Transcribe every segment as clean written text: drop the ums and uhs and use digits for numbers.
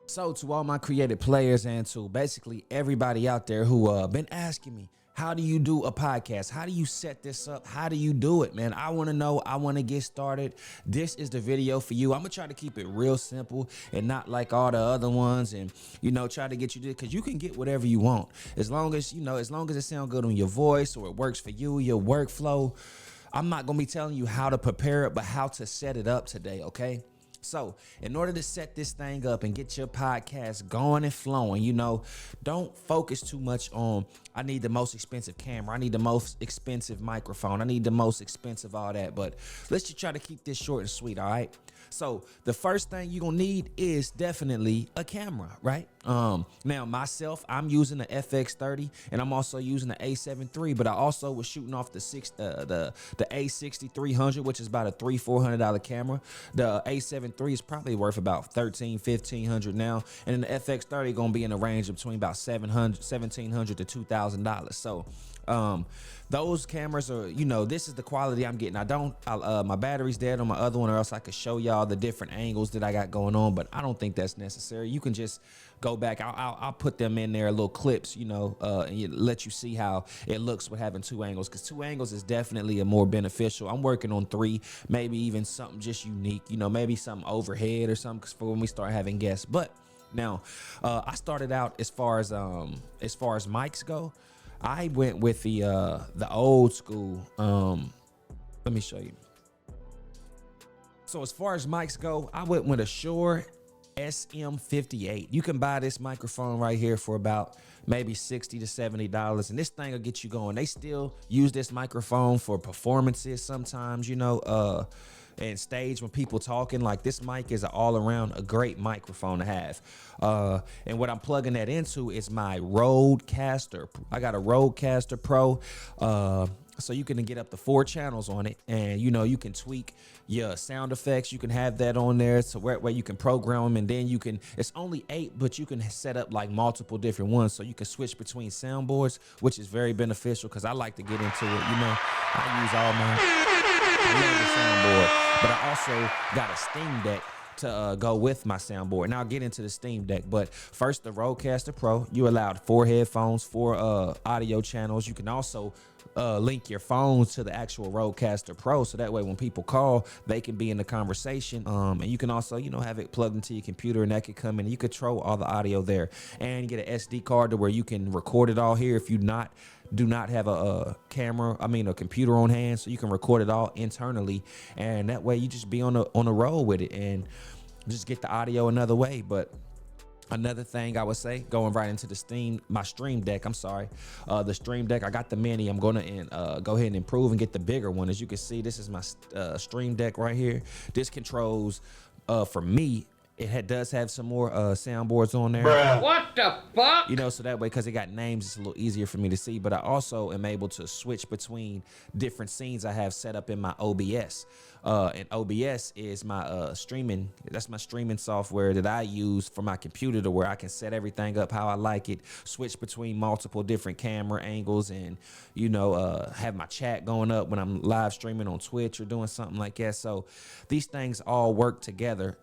So to all my creative players and to basically everybody out there who been asking me, how do you do a podcast? How do you set this up? How do you do it, man? I want to know. I want to get started. This is the video for you. I'm going to try to keep it real simple and not like all the other ones and, try to get you to, because you can get whatever you want. As long as, as long as it sounds good on your voice or it works for you, your workflow. I'm not going to be telling you how to prepare it, but how to set it up today, okay? So in order to set this thing up and get your podcast going and flowing, don't focus too much on, I need the most expensive camera. I need the most expensive microphone. I need the most expensive all that. But let's just try to keep this short and sweet, all right? So the first thing you're going to need is definitely a camera, right? Now myself, I'm using the FX30 and I'm also using the A7 III, but I also was shooting off the A6300, which is about a $300-400 camera. The A7 III is probably worth about $1,300-1,500 now. And then the FX30 going to be in the range of between about $1,700 to $2,000. So, those cameras are, this is the quality I'm getting. My battery's dead on my other one, or else I could show y'all the different angles that I got going on, but I don't think that's necessary. You can just go back. I'll put them in there, little clips, and let you see how it looks with having two angles, because two angles is definitely a more beneficial. I'm working on three, maybe even something just unique, maybe something overhead or something for when we start having guests. But now, I started out as far as mics go. I went with the old school. Let me show you. So as far as mics go, I went with a Shure SM58. You can buy this microphone right here for about maybe $60 to $70, and this thing will get you going. They still use this microphone for performances sometimes, and stage when people talking. Like, this mic is all around a great microphone to have. And what I'm plugging that into is my Rodecaster. I got a Rodecaster Pro. So you can get up to 4 channels on it, and you can tweak your sound effects. You can have that on there, so where you can program them, and then it's only 8, but you can set up like multiple different ones, so you can switch between soundboards, which is very beneficial because I like to get into it. I use all I love the soundboard, but I also got a Steam Deck to go with my soundboard. Now I'll get into the Steam Deck, but first, the Rodecaster Pro. You allowed 4 headphones, 4 audio channels. You can also link your phones to the actual Rodecaster Pro, so that way when people call, they can be in the conversation. And you can also, have it plugged into your computer, and that could come in. You control all the audio there, and you get an SD card to where you can record it all here if you do not have a computer on hand, so you can record it all internally, and that way you just be on the road with it and just get the audio another way. But another thing I would say, going right into my Stream Deck, the Stream Deck, I got the mini. I'm going to go ahead and improve and get the bigger one. As you can see, this is my Stream Deck right here. This controls, for me, it does have some more soundboards on there. Bruh. What the fuck? So that way, because it got names, it's a little easier for me to see. But I also am able to switch between different scenes I have set up in my OBS. And OBS is my streaming. That's my streaming software that I use for my computer, to where I can set everything up how I like it, switch between multiple different camera angles, and have my chat going up when I'm live streaming on Twitch or doing something like that. So these things all work together.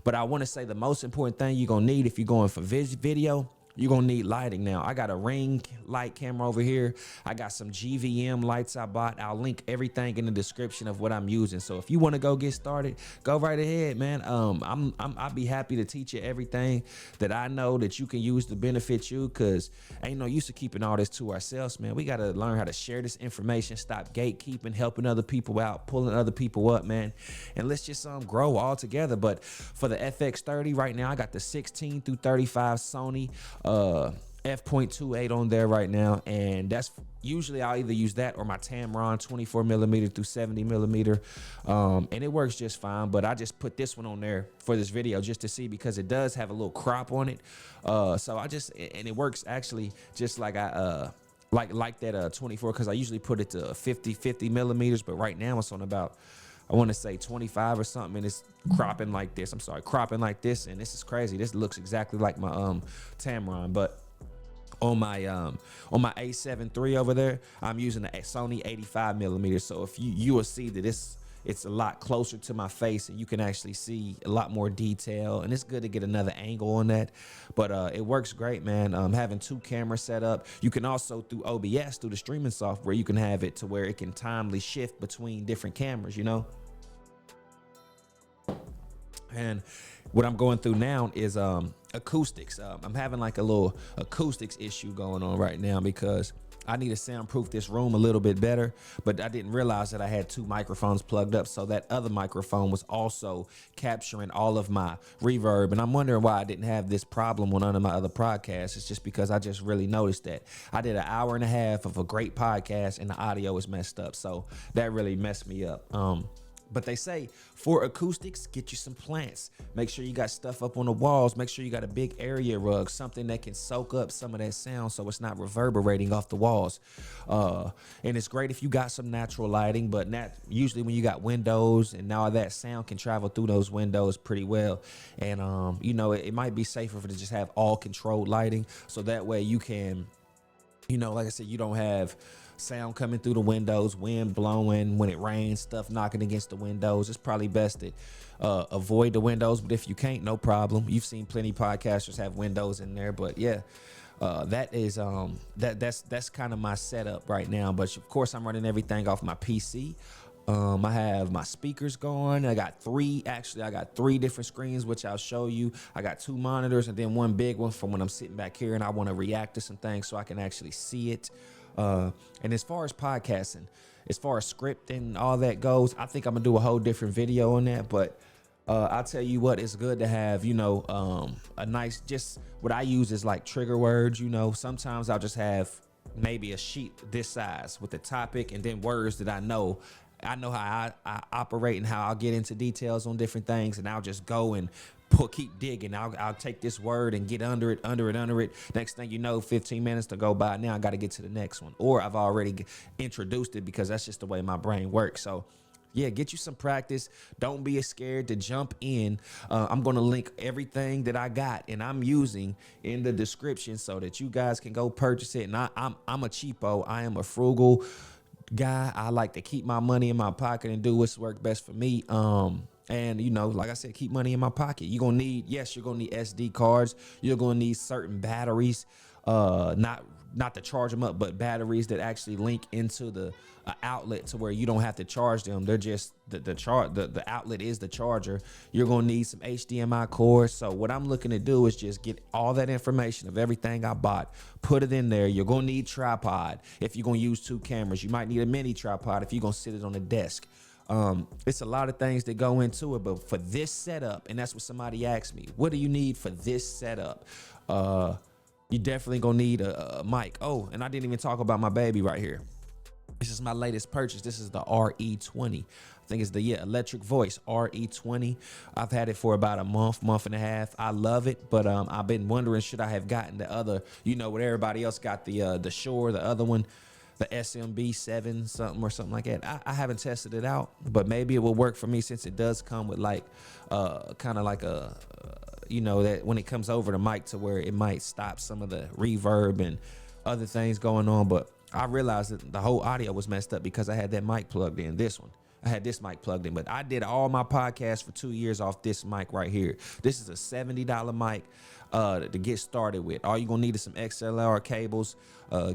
But I want to say the most important thing you're gonna need if you're going for video, you're gonna need lighting. Now I got a ring light camera over here. I got some GVM lights I bought. I'll link everything in the description of what I'm using. So if you want to go get started, go right ahead, man. I'll be happy to teach you everything that I know that you can use to benefit you, because ain't no use of keeping all this to ourselves, man. We gotta learn how to share this information, stop gatekeeping, helping other people out, pulling other people up, man, and let's just grow all together. But for the FX30 right now, I got the 16 through 35 Sony f.28 on there right now, and that's usually I'll either use that or my Tamron 24mm through 70mm, and it works just fine. But I just put this one on there for this video just to see, because it does have a little crop on it, so and it works actually just like I like that 24, because I usually put it to 50 millimeters, but right now it's on about, I want to say 25 or something, and it's cropping like this. Cropping like this, and this is crazy. This looks exactly like my Tamron. But on my A7 III over there, I'm using the Sony 85mm. So if you will see that it's a lot closer to my face and you can actually see a lot more detail, and it's good to get another angle on that. But it works great, man. Having 2 cameras set up, you can also through OBS, through the streaming software, you can have it to where it can timely shift between different cameras, you know. And what I'm going through now is acoustics. I'm having like a little acoustics issue going on right now because I need to soundproof this room a little bit better, but I didn't realize that I had 2 microphones plugged up. So that other microphone was also capturing all of my reverb. And I'm wondering why I didn't have this problem on none of my other podcasts. It's just because I just really noticed that I did an hour and a half of a great podcast and the audio was messed up. So that really messed me up. But they say for acoustics, get you some plants. Make sure you got stuff up on the walls. Make sure you got a big area rug, something that can soak up some of that sound so it's not reverberating off the walls. And it's great if you got some natural lighting, but usually when you got windows and all that, sound can travel through those windows pretty well. And, you know, it might be safer to just have all controlled lighting. So that way you can, you know, like I said, you don't have sound coming through the windows, wind blowing when it rains, stuff knocking against the windows. It's probably best to avoid the windows, but if you can't, no problem. You've seen plenty podcasters have windows in there, but yeah, that's kind of my setup right now. But of course, I'm running everything off my PC. I have my speakers going. I got 3 different screens, which I'll show you. I got 2 monitors and then 1 big one from when I'm sitting back here and I want to react to some things so I can actually see it. And as far as podcasting, as far as scripting, all that goes, I think I'm gonna do a whole different video on that. But I'll tell you what, it's good to have, you know, a nice, just what I use is like trigger words. You know, sometimes I'll just have maybe a sheet this size with the topic and then words that I know how I operate and how I'll get into details on different things, and I'll just go and keep digging. I'll take this word and get under it. Next thing you know, 15 minutes to go by. Now I got to get to the next one, or I've already introduced it because that's just the way my brain works. So yeah, get you some practice. Don't be scared to jump in. I'm going to link everything that I got and I'm using in the description so that you guys can go purchase it. And I'm a cheapo. I am a frugal guy. I like to keep my money in my pocket and do what's work best for me. And you know, like I said, keep money in my pocket. You're gonna need SD cards. You're gonna need certain batteries, not to charge them up, but batteries that actually link into the outlet to where you don't have to charge them. They're just the outlet is the charger. You're gonna need some HDMI cords. So what I'm looking to do is just get all that information of everything I bought, put it in there. You're gonna need tripod if you're gonna use 2 cameras. You might need a mini tripod if you're gonna sit it on the desk. It's a lot of things that go into it, but for this setup, and that's what somebody asked me, what do you need for this setup? You definitely gonna need a mic. Oh, and I didn't even talk about my baby right here. This is my latest purchase. This is the RE20. I think it's the electric voice RE20. I've had it for about a month and a half. I love it, but I've been wondering, should I have gotten the other, you know, what everybody else got, the Shure, the other one, the SM57 something like that. I haven't tested it out, but maybe it will work for me since it does come with like kind of like a you know, that when it comes over the mic to where it might stop some of the reverb and other things going on. But I realized that the whole audio was messed up because I had that mic plugged in. I had this mic plugged in, but I did all my podcasts for 2 years off this mic right here. This is a $70 mic to get started with. All you're gonna need is some XLR cables,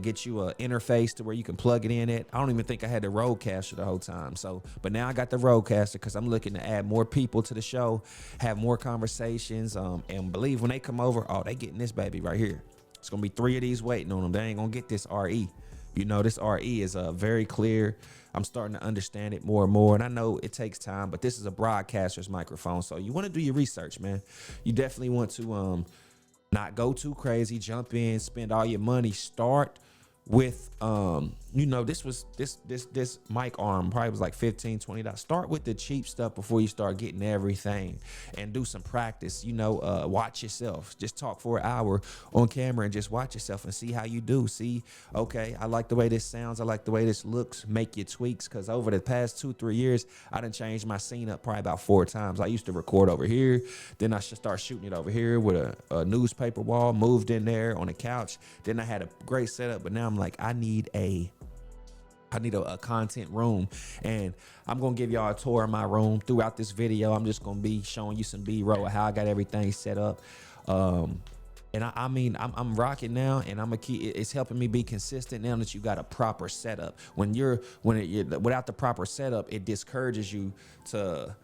get you an interface to where you can plug it in at. I don't even think I had the Rodecaster the whole time. So, but now I got the Rodecaster because I'm looking to add more people to the show, have more conversations, and believe when they come over, oh, they getting this baby right here. It's gonna be 3 of these waiting on them. They ain't gonna get this RE. You know, this RE is very clear. I'm starting to understand it more and more. And I know it takes time, but this is a broadcaster's microphone. So you want to do your research, man. You definitely want to not go too crazy, jump in, spend all your money. Start with you know, this mic arm probably was like $15-20. Start with the cheap stuff before you start getting everything, and do some practice. You know, watch yourself. Just talk for an hour on camera and just watch yourself and see how you do. See, okay, I like the way this sounds, I like the way this looks. Make your tweaks, because over the past 2-3 years I done changed my scene up probably about 4 times. I used to record over here, then I should start shooting it over here with a newspaper wall, moved in there on a couch. Then I had a great setup, but now I'm like, I need a I need a content room, and I'm gonna give y'all a tour of my room throughout this video. I'm just gonna be showing you some B-roll of how I got everything set up. And I mean, I'm rocking now, and I'm a key. It's helping me be consistent now that you got a proper setup. Without the proper setup, it discourages you to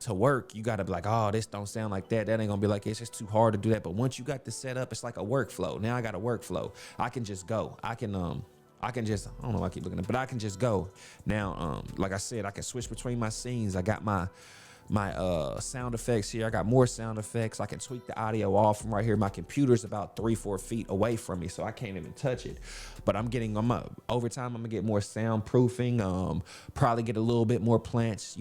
work. You got to be like, oh, this don't sound like that. That ain't gonna be like, it's just too hard to do that. But once you got the setup, it's like a workflow. Now I got a workflow. I can just go. I can just, I don't know why I keep looking at it, but I can just go. Now, like I said, I can switch between my scenes. I got my sound effects here. I got more sound effects. I can tweak the audio off from right here. My computer's about 3-4 feet away from me, so I can't even touch it. But over time, I'm gonna get more soundproofing, probably get a little bit more plants,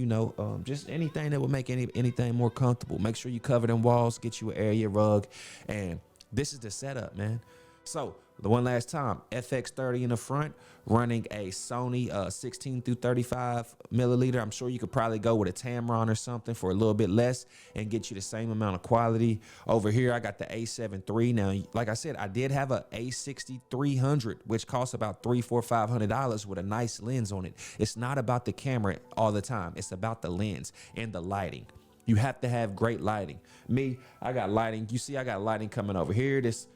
just anything that would make anything more comfortable. Make sure you cover them walls, get you an area rug, and this is the setup, man. So the one last time, FX30 in the front, running a Sony 16 through 35 milliliter. I'm sure you could probably go with a Tamron or something for a little bit less and get you the same amount of quality. Over here, I got the A7 III. Now, like I said, I did have a A6300, which costs about $300-$500 with a nice lens on it. It's not about the camera all the time. It's about the lens and the lighting. You have to have great lighting. I got lighting. You see, I got lighting coming over here. This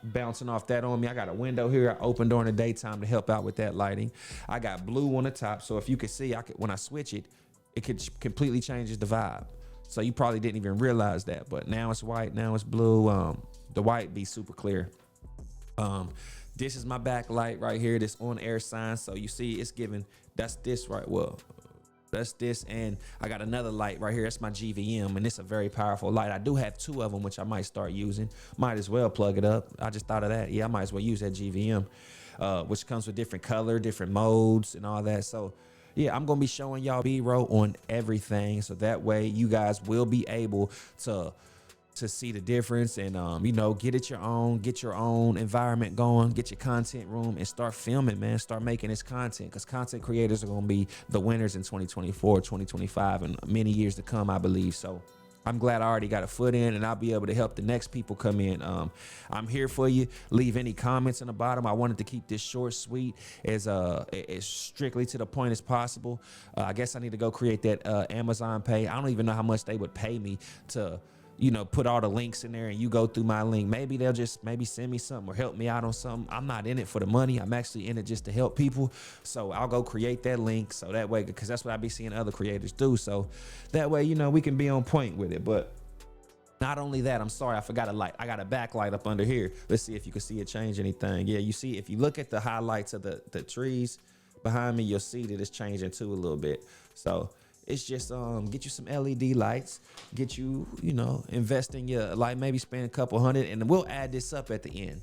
bouncing off that on me. I got a window here I open during the daytime to help out with that lighting. I got blue on the top, so if you could see, when I switch it, it could completely changes the vibe. So you probably didn't even realize that, but now it's white, now it's blue. The white be super clear. This is my backlight right here, this on air sign. So you see it's giving, that's this right, well, that's this, and I got another light right here. That's my GVM, and it's a very powerful light. I do have 2 of them, which I might start using. Might as well plug it up. I just thought of that. Yeah, I might as well use that GVM, which comes with different color, different modes, and all that. So yeah, I'm gonna be showing y'all B-roll on everything, so that way you guys will be able to see the difference and get your own environment going, get your content room, and start filming, man. Start making this content, because content creators are going to be the winners in 2024, 2025, and many years to come, I believe. So I'm glad I already got a foot in, and I'll be able to help the next people come in. I'm here for you. Leave any comments in the bottom. I wanted to keep this short, sweet, as strictly to the point as possible. I guess I need to go create that Amazon pay. I don't even know how much they would pay me to put all the links in there and you go through my link. Maybe they'll just send me something or help me out on something. I'm not in it for the money. I'm actually in it just to help people. So I'll go create that link, so that way, because that's what I be seeing other creators do. So that way, we can be on point with it. But not only that, I'm sorry, I forgot a light. I got a backlight up under here. Let's see if you can see it change anything. Yeah, you see, if you look at the highlights of the trees behind me, you'll see that it's changing too a little bit. So it's just get you some LED lights, get you, invest in your light, maybe spend a couple $100, and we'll add this up at the end.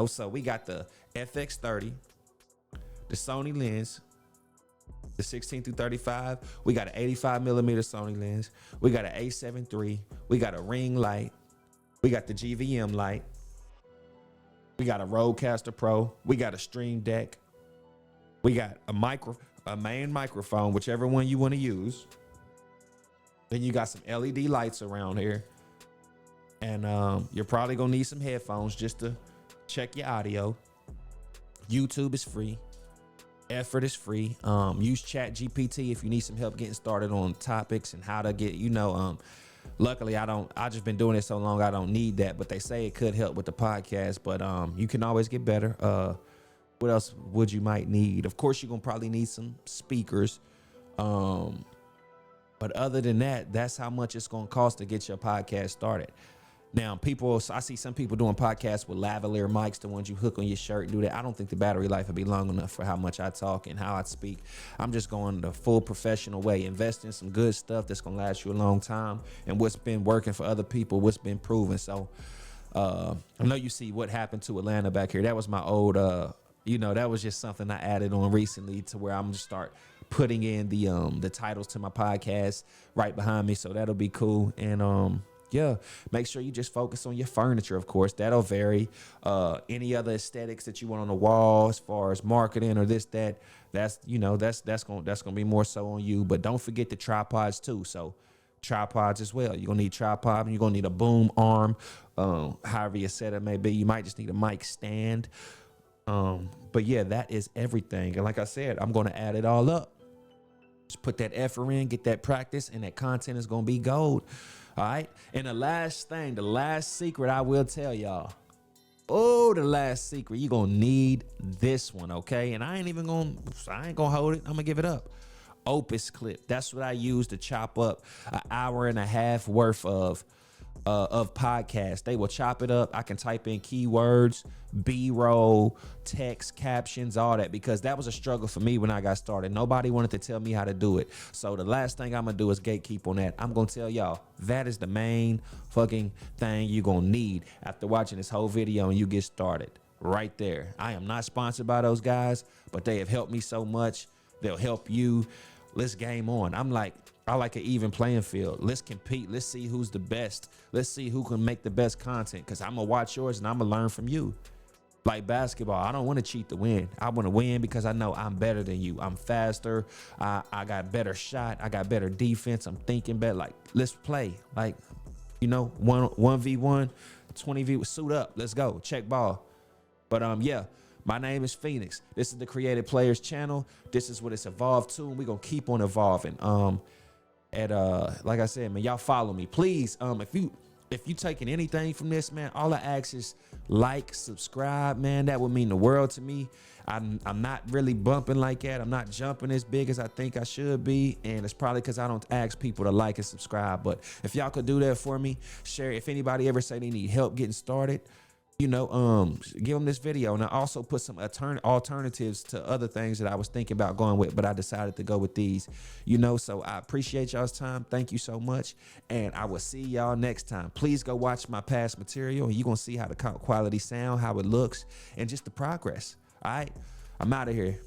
So we got the FX30, the Sony lens, the 16 through 35. We got an 85 millimeter Sony lens. We got an A7 III. We got a ring light. We got the GVM light. We got a Rodecaster Pro. We got a Stream Deck. We got a main microphone, whichever one you want to use. Then you got some LED lights around here, and you're probably gonna need some headphones just to check your audio. YouTube is free. Effort is free. Use ChatGPT if you need some help getting started on topics and how to get, luckily I just been doing it so long I don't need that, but they say it could help with the podcast. But you can always get better. What else would you might need? Of course, you're gonna probably need some speakers. But other than that, that's how much it's gonna cost to get your podcast started. Now, I see some people doing podcasts with lavalier mics, the ones you hook on your shirt and do that. I don't think the battery life would be long enough for how much I talk and how I speak. I'm just going the full professional way. Invest in some good stuff that's gonna last you a long time, and what's been working for other people, what's been proven. So I know you see what happened to Atlanta back here. That was my old that was just something I added on recently, to where I'm gonna start putting in the titles to my podcast right behind me. So that'll be cool. And yeah, make sure you just focus on your furniture. Of course, that'll vary. Any other aesthetics that you want on the wall, as far as marketing or this, that's gonna be more so on you. But don't forget the tripods too. So tripods as well. You're gonna need tripod, and you're gonna need a boom arm. However your setup may be, you might just need a mic stand. But yeah, that is everything. And like I said, I'm going to add it all up. Just put that effort in, get that practice, and that content is going to be gold. All right. And the last thing, the last secret I will tell y'all. Oh, the last secret. You're going to need this one, okay? And I ain't going to hold it. I'm going to give it up. Opus Clip. That's what I use to chop up an hour and a half worth of podcasts. They will chop it up. I can type in keywords, B-roll, text, captions, all that, because that was a struggle for me when I got started. Nobody wanted to tell me how to do it. So the last thing I'm gonna do is gatekeep on that. I'm gonna tell y'all that is the main fucking thing you're gonna need after watching this whole video and you get started right there. I am not sponsored by those guys, but they have helped me so much. They'll help you. Let's game on. I like an even playing field. Let's compete. Let's see who's the best. Let's see who can make the best content, because I'm going to watch yours and I'm going to learn from you. Like basketball, I don't want to cheat to win. I want to win because I know I'm better than you. I'm faster. I got better shot. I got better defense. I'm thinking better. Like, let's play. Like, 1v1, 20v, suit up. Let's go. Check ball. But yeah. My name is FEENYX. This is the Creative Players channel. This is what it's evolved to, and we're gonna keep on evolving. Like I said, man, y'all follow me. Please, if you taking anything from this, man, all I ask is like, subscribe, man. That would mean the world to me. I'm not really bumping like that. I'm not jumping as big as I think I should be, and it's probably because I don't ask people to like and subscribe. But if y'all could do that for me, share. If anybody ever say they need help getting started, give them this video. And I also put some alternatives to other things that I was thinking about going with, but I decided to go with these, so I appreciate y'all's time. Thank you so much. And I will see y'all next time. Please go watch my past material, and you're going to see how the quality sound, how it looks, and just the progress. All right. I'm out of here.